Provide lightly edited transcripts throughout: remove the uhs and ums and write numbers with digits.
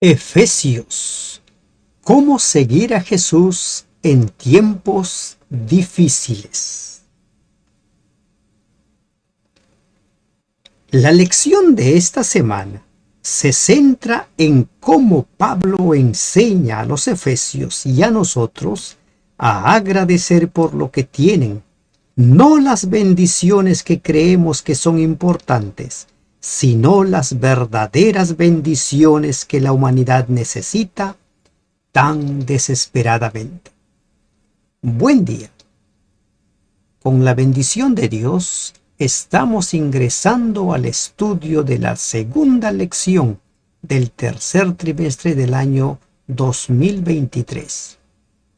Efesios. ¿Cómo seguir a Jesús en tiempos difíciles? La lección de esta semana se centra en cómo Pablo enseña a los efesios y a nosotros a agradecer por lo que tienen, no las bendiciones que creemos que son importantes, sino las verdaderas bendiciones que la humanidad necesita tan desesperadamente. Buen día. Con la bendición de Dios, estamos ingresando al estudio de la segunda lección del tercer trimestre del año 2023.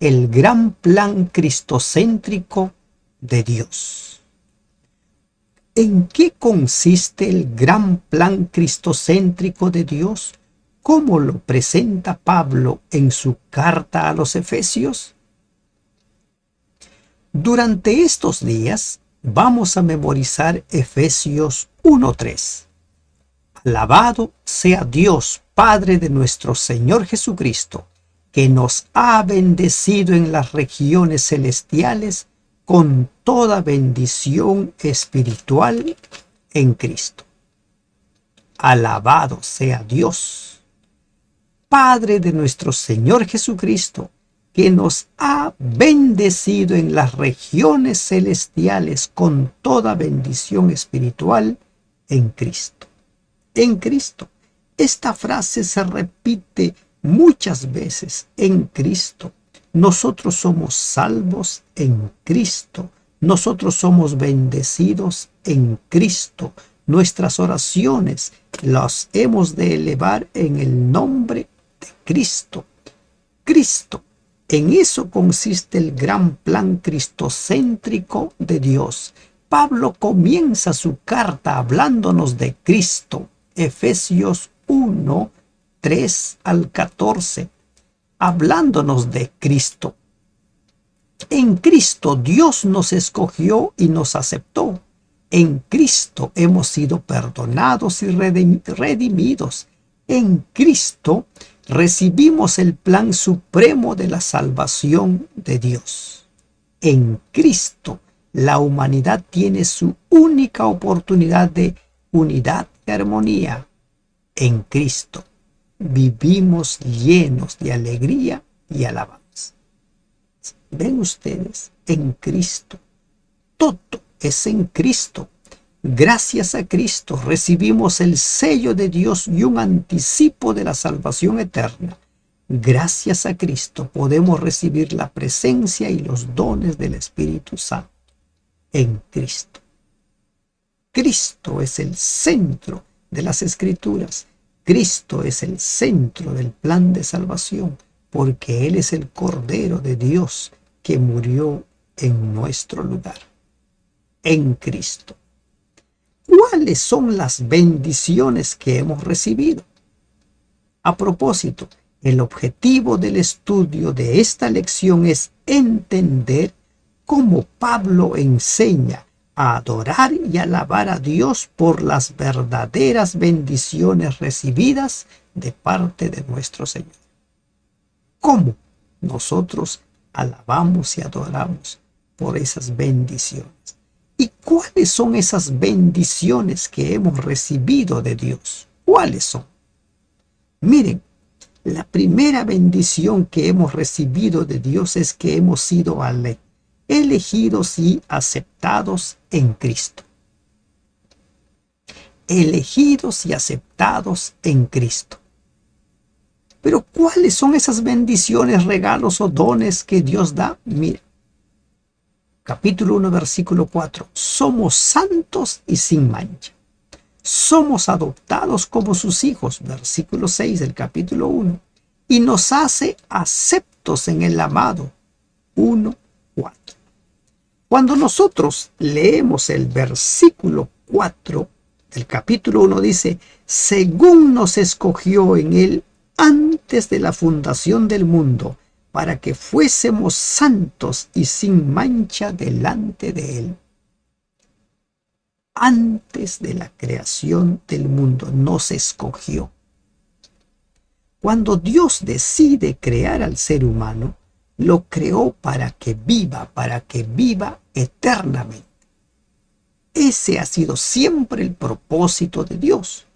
El gran plan cristocéntrico de Dios. ¿En qué consiste el gran plan cristocéntrico de Dios? ¿Cómo lo presenta Pablo en su carta a los Efesios? Durante estos días vamos a memorizar Efesios 1:3. Alabado sea Dios, Padre de nuestro Señor Jesucristo, que nos ha bendecido en las regiones celestiales con toda bendición espiritual en Cristo. Alabado sea Dios, Padre de nuestro Señor Jesucristo, que nos ha bendecido en las regiones celestiales con toda bendición espiritual en Cristo. En Cristo. Esta frase se repite muchas veces. En Cristo. Nosotros somos salvos en Cristo. Nosotros somos bendecidos en Cristo. Nuestras oraciones las hemos de elevar en el nombre de Cristo. Cristo. En eso consiste el gran plan cristocéntrico de Dios. Pablo comienza su carta hablándonos de Cristo. Efesios 1, 3 al 14. Hablándonos de Cristo. En Cristo Dios nos escogió y nos aceptó. En Cristo hemos sido perdonados y redimidos. En Cristo recibimos el plan supremo de la salvación de Dios. En Cristo la humanidad tiene su única oportunidad de unidad y armonía. En Cristo vivimos llenos de alegría y alabanza. ¿Ven ustedes? En Cristo. Todo es en Cristo. Gracias a Cristo recibimos el sello de Dios y un anticipo de la salvación eterna. Gracias a Cristo podemos recibir la presencia y los dones del Espíritu Santo. En Cristo. Cristo es el centro de las Escrituras. Cristo es el centro del plan de salvación, porque Él es el Cordero de Dios que murió en nuestro lugar. En Cristo. ¿Cuáles son las bendiciones que hemos recibido? A propósito, el objetivo del estudio de esta lección es entender cómo Pablo enseña a adorar y alabar a Dios por las verdaderas bendiciones recibidas de parte de nuestro Señor. ¿Cómo nosotros alabamos y adoramos por esas bendiciones? ¿Y cuáles son esas bendiciones que hemos recibido de Dios? ¿Cuáles son? Miren, la primera bendición que hemos recibido de Dios es que hemos sido elegidos y aceptados en Cristo. Elegidos y aceptados en Cristo. Pero ¿cuáles son esas bendiciones, regalos o dones que Dios da? Mira. Capítulo 1, versículo 4. Somos santos y sin mancha. Somos adoptados como sus hijos. Versículo 6 del capítulo 1. Y nos hace aceptos en el amado. 1, 4. Cuando nosotros leemos el versículo 4 del capítulo 1, dice, según nos escogió en él antes de la fundación del mundo, para que fuésemos santos y sin mancha delante de Él. Antes de la creación del mundo nos escogió. Cuando Dios decide crear al ser humano, lo creó para que viva eternamente. Ese ha sido siempre el propósito de Dios.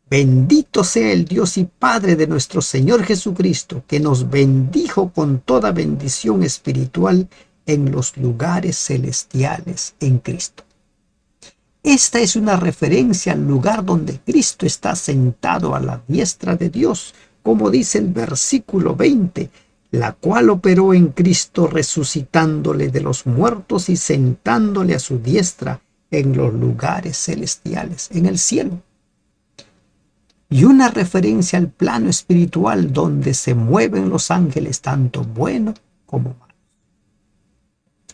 Bendito sea el Dios y Padre de nuestro Señor Jesucristo, que nos bendijo con toda bendición espiritual en los lugares celestiales en Cristo. Esta es una referencia al lugar donde Cristo está sentado a la diestra de Dios, como dice el versículo 20, la cual operó en Cristo resucitándole de los muertos y sentándole a su diestra en los lugares celestiales, en el cielo. Y una referencia al plano espiritual donde se mueven los ángeles, tanto buenos como malos.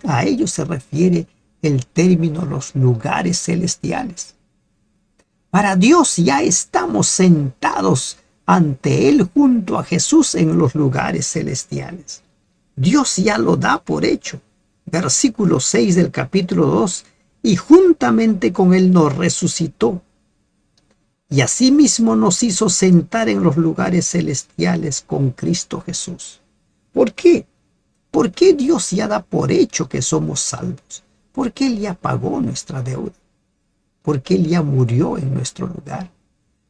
A ellos se refiere el término los lugares celestiales. Para Dios ya estamos sentados ante Él junto a Jesús en los lugares celestiales. Dios ya lo da por hecho. Versículo 6 del capítulo 2, y juntamente con Él nos resucitó. Y asimismo nos hizo sentar en los lugares celestiales con Cristo Jesús. ¿Por qué? ¿Por qué Dios ya da por hecho que somos salvos? Porque Él ya pagó nuestra deuda. Porque Él ya murió en nuestro lugar.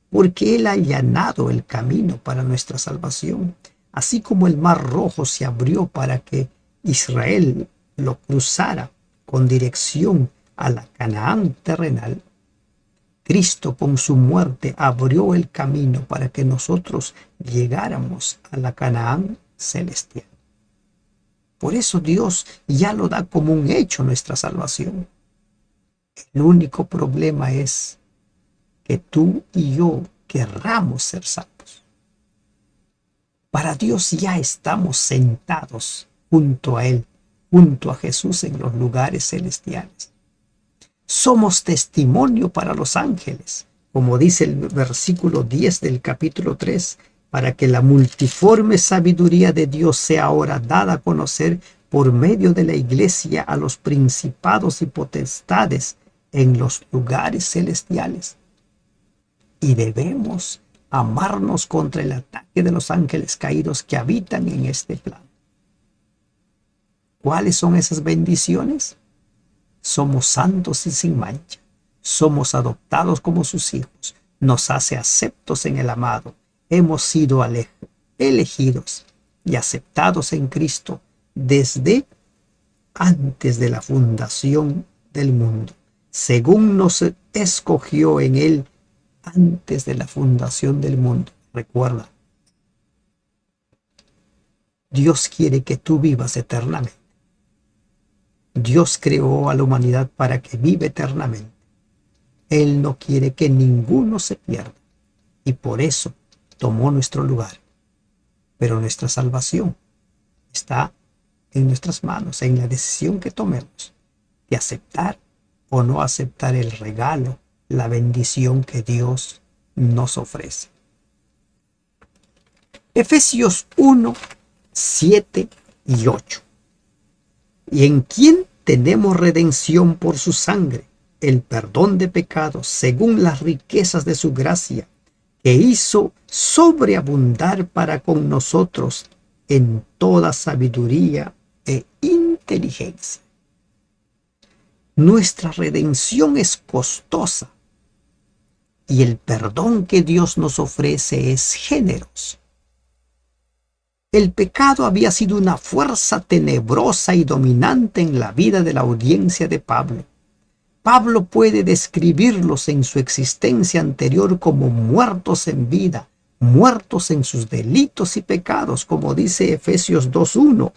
Porque Él ha allanado el camino para nuestra salvación. Así como el mar rojo se abrió para que Israel lo cruzara con dirección a la Canaán terrenal, Cristo con su muerte abrió el camino para que nosotros llegáramos a la Canaán celestial. Por eso Dios ya lo da como un hecho nuestra salvación. El único problema es que tú y yo querramos ser salvos. Para Dios ya estamos sentados junto a Él, junto a Jesús en los lugares celestiales. Somos testimonio para los ángeles, como dice el versículo 10 del capítulo 3, para que la multiforme sabiduría de Dios sea ahora dada a conocer por medio de la iglesia a los principados y potestades en los lugares celestiales. Y debemos amarnos contra el ataque de los ángeles caídos que habitan en este plano. ¿Cuáles son esas bendiciones? Somos santos y sin mancha. Somos adoptados como sus hijos. Nos hace aceptos en el amado. Hemos sido elegidos y aceptados en Cristo desde antes de la fundación del mundo, según nos escogió en Él antes de la fundación del mundo. Recuerda, Dios quiere que tú vivas eternamente. Dios creó a la humanidad para que viva eternamente. Él no quiere que ninguno se pierda y por eso tomó nuestro lugar. Pero nuestra salvación está en nuestras manos, en la decisión que tomemos de aceptar o no aceptar el regalo, la bendición que Dios nos ofrece. Efesios 1, 7 y 8. Y en quien tenemos redención por su sangre, el perdón de pecados, según las riquezas de su gracia, que hizo sobreabundar para con nosotros en toda sabiduría e inteligencia. Nuestra redención es costosa y el perdón que Dios nos ofrece es generoso. El pecado había sido una fuerza tenebrosa y dominante en la vida de la audiencia de Pablo. Pablo puede describirlos en su existencia anterior como muertos en vida, muertos en sus delitos y pecados, como dice Efesios 2:1.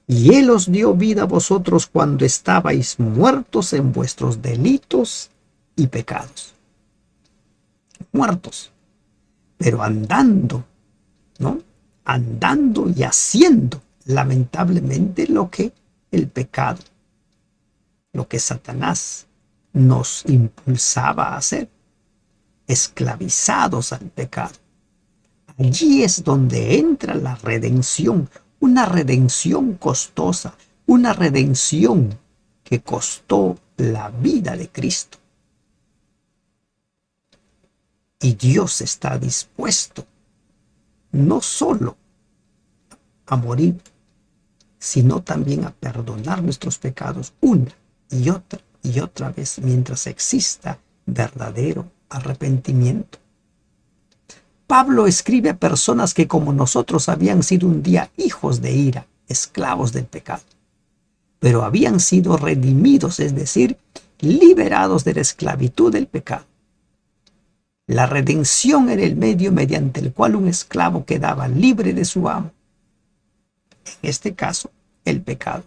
Y Él os dio vida a vosotros cuando estabais muertos en vuestros delitos y pecados. Muertos, pero andando, ¿no? Andando y haciendo lamentablemente lo que el pecado, lo que Satanás nos impulsaba a hacer, esclavizados al pecado. Allí es donde entra la redención, una redención costosa, una redención que costó la vida de Cristo. Y Dios está dispuesto no solo a morir, sino también a perdonar nuestros pecados una y otra vez mientras exista verdadero arrepentimiento. Pablo escribe a personas que como nosotros habían sido un día hijos de ira, esclavos del pecado, pero habían sido redimidos, es decir, liberados de la esclavitud del pecado. La redención era el medio mediante el cual un esclavo quedaba libre de su amo, en este caso, el pecado.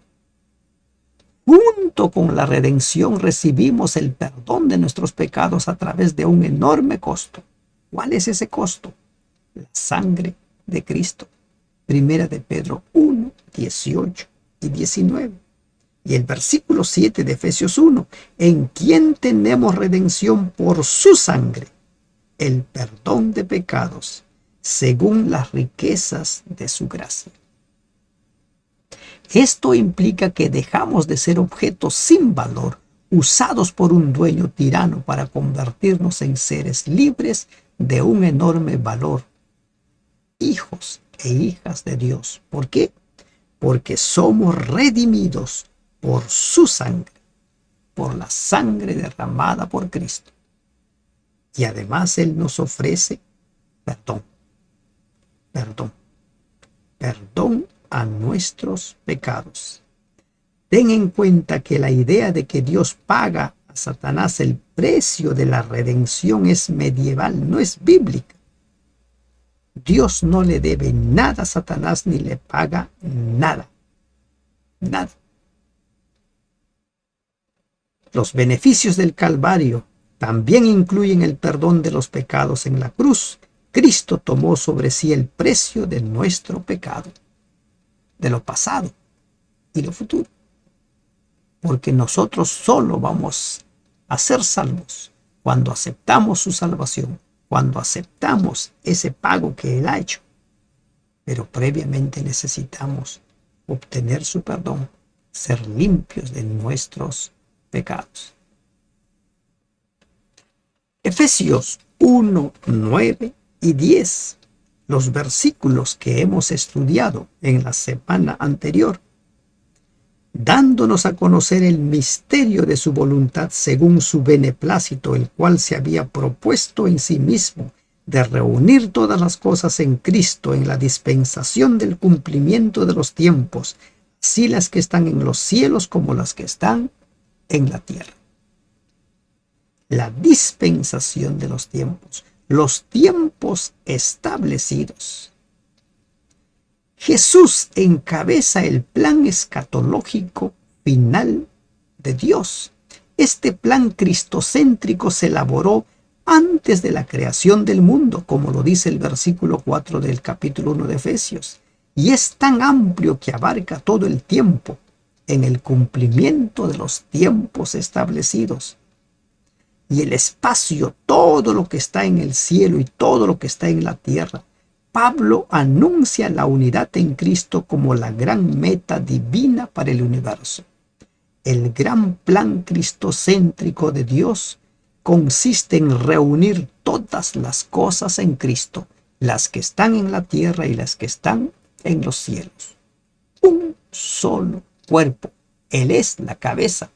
Junto con la redención recibimos el perdón de nuestros pecados a través de un enorme costo. ¿Cuál es ese costo? La sangre de Cristo. Primera de Pedro 1, 18 y 19. Y el versículo 7 de Efesios 1, en quien tenemos redención por su sangre, el perdón de pecados, según las riquezas de su gracia. Esto implica que dejamos de ser objetos sin valor, usados por un dueño tirano para convertirnos en seres libres de un enorme valor, hijos e hijas de Dios. ¿Por qué? Porque somos redimidos por su sangre, por la sangre derramada por Cristo. Y además Él nos ofrece perdón, perdón a nuestros pecados. Ten en cuenta que la idea de que Dios paga a Satanás el precio de la redención es medieval, no es bíblica. Dios no le debe nada a Satanás ni le paga nada. Nada. Los beneficios del Calvario también incluyen el perdón de los pecados en la cruz. Cristo tomó sobre sí el precio de nuestro pecado, de lo pasado y lo futuro. Porque nosotros solo vamos a ser salvos cuando aceptamos su salvación, cuando aceptamos ese pago que Él ha hecho. Pero previamente necesitamos obtener su perdón, ser limpios de nuestros pecados. Efesios 1, 9 y 10, los versículos que hemos estudiado en la semana anterior, dándonos a conocer el misterio de su voluntad según su beneplácito, el cual se había propuesto en sí mismo de reunir todas las cosas en Cristo en la dispensación del cumplimiento de los tiempos, así las que están en los cielos como las que están en la tierra. La dispensación de los tiempos establecidos. Jesús encabeza el plan escatológico final de Dios. Este plan cristocéntrico se elaboró antes de la creación del mundo, como lo dice el versículo 4 del capítulo 1 de Efesios, y es tan amplio que abarca todo el tiempo en el cumplimiento de los tiempos establecidos. Y el espacio, todo lo que está en el cielo y todo lo que está en la tierra. Pablo anuncia la unidad en Cristo como la gran meta divina para el universo. El gran plan cristocéntrico de Dios consiste en reunir todas las cosas en Cristo, las que están en la tierra y las que están en los cielos. Un solo cuerpo. Él es la cabeza.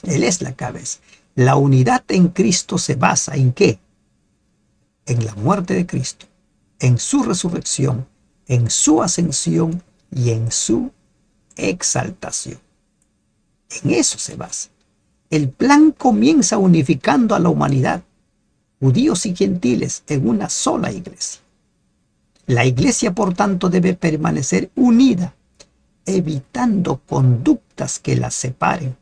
Él es la cabeza. La unidad en Cristo se basa ¿en qué? En la muerte de Cristo, en su resurrección, en su ascensión y en su exaltación. En eso se basa. El plan comienza unificando a la humanidad, judíos y gentiles, en una sola iglesia. La iglesia, por tanto, debe permanecer unida, evitando conductas que la separen.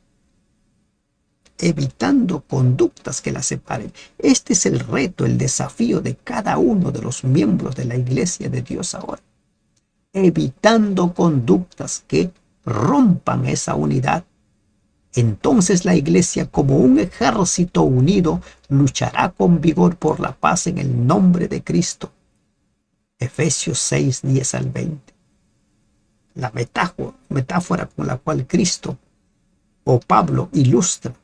Este es el reto, el desafío de cada uno de los miembros de la iglesia de Dios ahora. Evitando conductas que rompan esa unidad. Entonces la iglesia, como un ejército unido, luchará con vigor por la paz en el nombre de Cristo. Efesios 6, 10 al 20. La metáfora con la cual Cristo o Pablo ilustra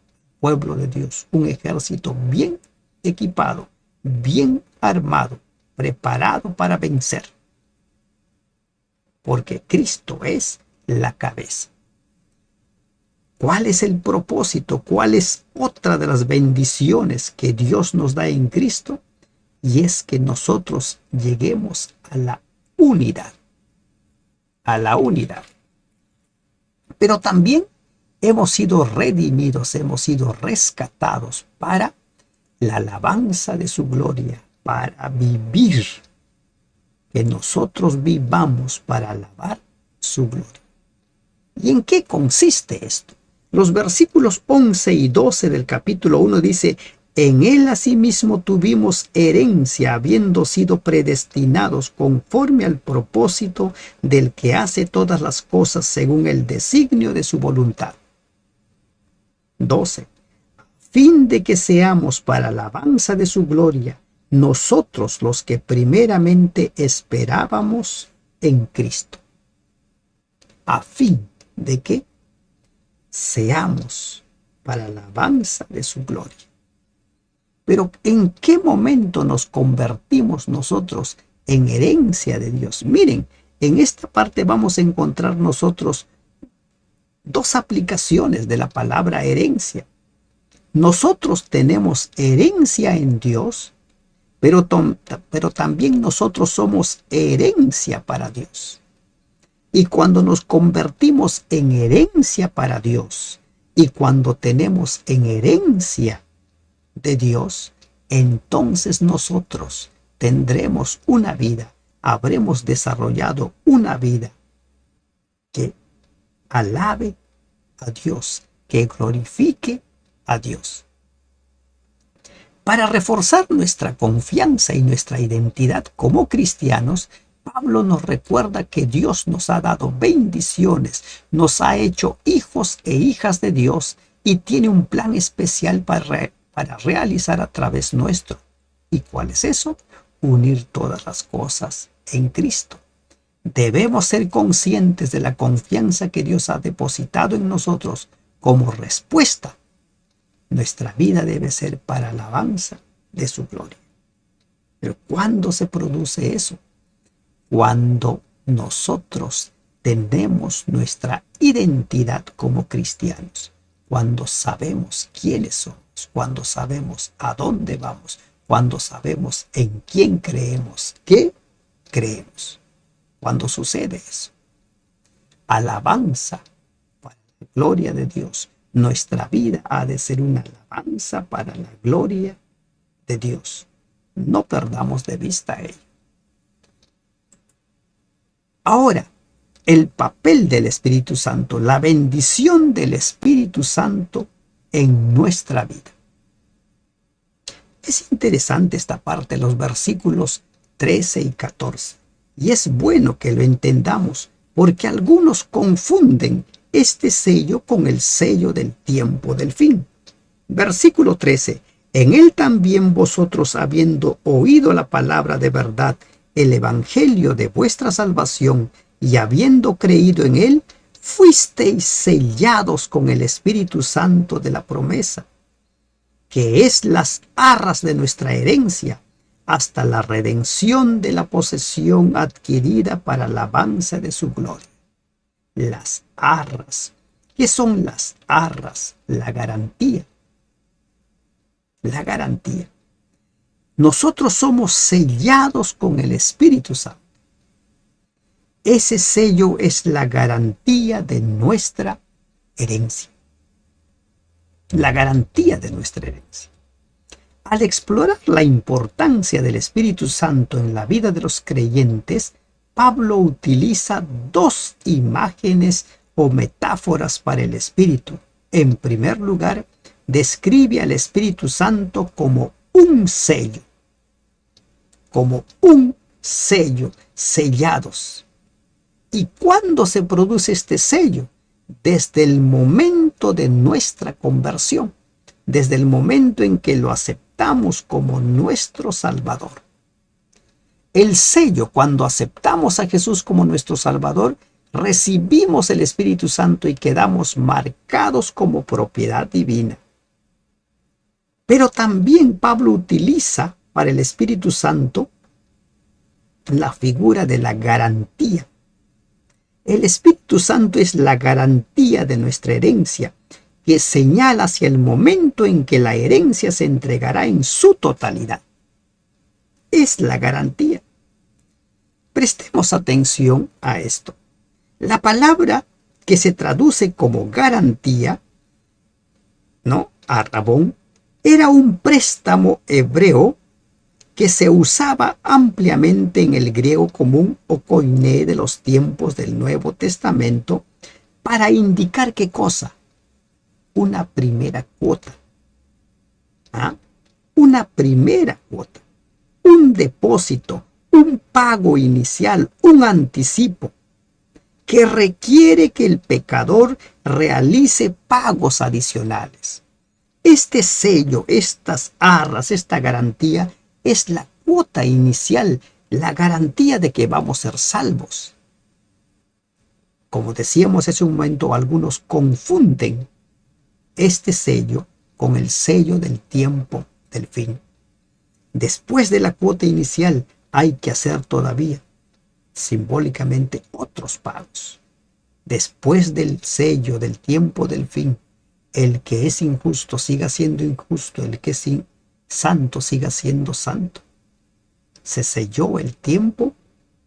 pueblo de Dios, un ejército bien equipado, bien armado, preparado para vencer, porque Cristo es la cabeza. ¿Cuál es el propósito? ¿Cuál es otra de las bendiciones que Dios nos da en Cristo? Y es que nosotros lleguemos a la unidad. A la unidad. Pero también hemos sido redimidos, hemos sido rescatados para la alabanza de su gloria, para vivir, que nosotros vivamos para alabar su gloria. ¿Y en qué consiste esto? Los versículos 11 y 12 del capítulo 1 dice: en él asimismo tuvimos herencia, habiendo sido predestinados conforme al propósito del que hace todas las cosas según el designio de su voluntad. 12. A fin de que seamos para alabanza de su gloria, nosotros los que primeramente esperábamos en Cristo. A fin de que seamos para alabanza de su gloria. Pero ¿en qué momento nos convertimos nosotros en herencia de Dios? Miren, en esta parte vamos a encontrar nosotros dos aplicaciones de la palabra herencia. Nosotros tenemos herencia en Dios, pero también nosotros somos herencia para Dios. Y cuando nos convertimos en herencia para Dios, y cuando tenemos en herencia de Dios, entonces nosotros tendremos una vida, habremos desarrollado una vida que alabe a Dios, que glorifique a Dios. Para reforzar nuestra confianza y nuestra identidad como cristianos, Pablo nos recuerda que Dios nos ha dado bendiciones, nos ha hecho hijos e hijas de Dios y tiene un plan especial para realizar a través nuestro. ¿Y cuál es eso? Unir todas las cosas en Cristo. Debemos ser conscientes de la confianza que Dios ha depositado en nosotros como respuesta. Nuestra vida debe ser para alabanza de su gloria. Pero ¿cuándo se produce eso? Cuando nosotros tenemos nuestra identidad como cristianos, cuando sabemos quiénes somos, cuando sabemos a dónde vamos, cuando sabemos en quién creemos, qué creemos. Cuando sucede eso, alabanza para la gloria de Dios. Nuestra vida ha de ser una alabanza para la gloria de Dios. No perdamos de vista ello. Ahora, el papel del Espíritu Santo, la bendición del Espíritu Santo en nuestra vida. Es interesante esta parte, los versículos 13 y 14. Y es bueno que lo entendamos, porque algunos confunden este sello con el sello del tiempo del fin. Versículo 13. En él también vosotros, habiendo oído la palabra de verdad, el evangelio de vuestra salvación, y habiendo creído en él, fuisteis sellados con el Espíritu Santo de la promesa, que es las arras de nuestra herencia, hasta la redención de la posesión adquirida para alabanza de su gloria. Las arras. ¿Qué son las arras? La garantía. La garantía. Nosotros somos sellados con el Espíritu Santo. Ese sello es la garantía de nuestra herencia. La garantía de nuestra herencia. Al explorar la importancia del Espíritu Santo en la vida de los creyentes, Pablo utiliza dos imágenes o metáforas para el Espíritu. En primer lugar, describe al Espíritu Santo como un sello. Como un sello, sellados. ¿Y cuándo se produce este sello? Desde el momento de nuestra conversión, desde el momento en que lo aceptamos como nuestro Salvador. El sello, cuando aceptamos a Jesús como nuestro Salvador, recibimos el Espíritu Santo y quedamos marcados como propiedad divina. Pero también Pablo utiliza para el Espíritu Santo la figura de la garantía. El Espíritu Santo es la garantía de nuestra herencia, que señala hacia el momento en que la herencia se entregará en su totalidad. Es la garantía. Prestemos atención a esto. La palabra que se traduce como garantía, ¿no? Arrabón, era un préstamo hebreo que se usaba ampliamente en el griego común o koiné de los tiempos del Nuevo Testamento para indicar qué cosa, una primera cuota. ¿Ah? Una primera cuota, un depósito, un pago inicial, un anticipo que requiere que el pecador realice pagos adicionales. Este sello, estas arras, esta garantía es la cuota inicial, la garantía de que vamos a ser salvos. Como decíamos hace un momento, algunos confunden este sello con el sello del tiempo del fin. Después de la cuota inicial hay que hacer todavía simbólicamente otros pagos. Después del sello del tiempo del fin, el que es injusto siga siendo injusto, el que es santo siga siendo santo. Se selló el tiempo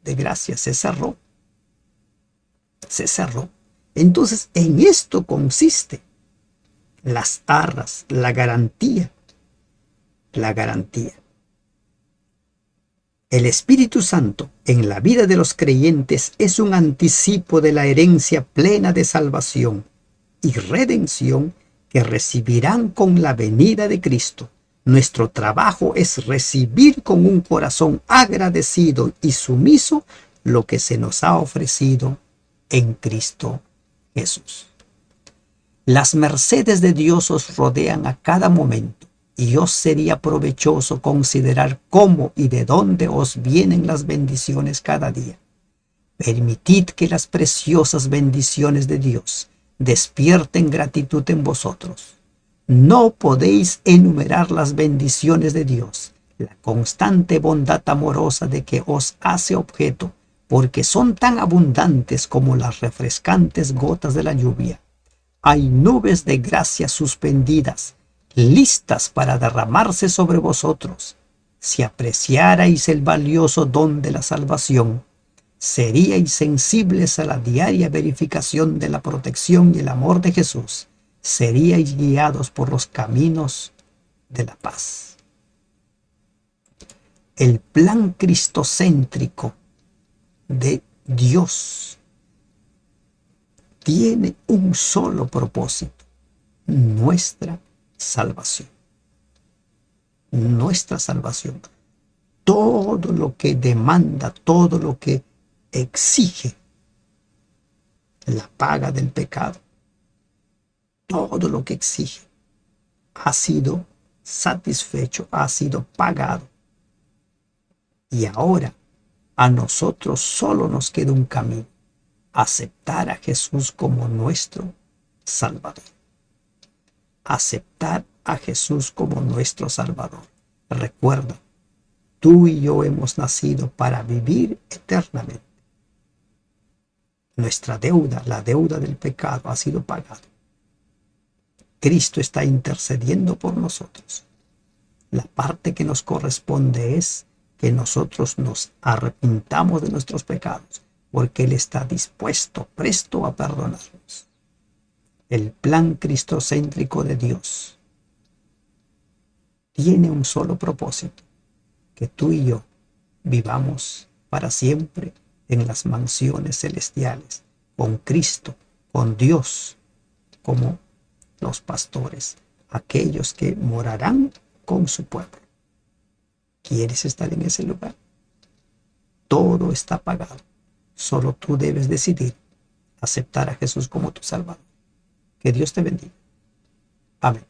de gracia, se cerró. Se cerró. Entonces, en esto consiste las arras, la garantía. La garantía. El Espíritu Santo en la vida de los creyentes es un anticipo de la herencia plena de salvación y redención que recibirán con la venida de Cristo. Nuestro trabajo es recibir con un corazón agradecido y sumiso lo que se nos ha ofrecido en Cristo Jesús. Las mercedes de Dios os rodean a cada momento, y os sería provechoso considerar cómo y de dónde os vienen las bendiciones cada día. Permitid que las preciosas bendiciones de Dios despierten gratitud en vosotros. No podéis enumerar las bendiciones de Dios, la constante bondad amorosa de que os hace objeto, porque son tan abundantes como las refrescantes gotas de la lluvia. Hay nubes de gracia suspendidas, listas para derramarse sobre vosotros. Si apreciarais el valioso don de la salvación, seríais sensibles a la diaria verificación de la protección y el amor de Jesús. Seríais guiados por los caminos de la paz. El plan cristocéntrico de Dios tiene un solo propósito: nuestra salvación. Nuestra salvación. Todo lo que demanda, todo lo que exige la paga del pecado, todo lo que exige ha sido satisfecho, ha sido pagado. Y ahora a nosotros solo nos queda un camino: aceptar a Jesús como nuestro Salvador. Aceptar a Jesús como nuestro Salvador. Recuerda, tú y yo hemos nacido para vivir eternamente. Nuestra deuda, la deuda del pecado, ha sido pagada. Cristo está intercediendo por nosotros. La parte que nos corresponde es que nosotros nos arrepintamos de nuestros pecados, porque Él está dispuesto, presto a perdonarnos. El plan cristocéntrico de Dios tiene un solo propósito: que tú y yo vivamos para siempre en las mansiones celestiales, con Cristo, con Dios, como los pastores, aquellos que morarán con su pueblo. ¿Quieres estar en ese lugar? Todo está pagado. Solo tú debes decidir aceptar a Jesús como tu Salvador. Que Dios te bendiga. Amén.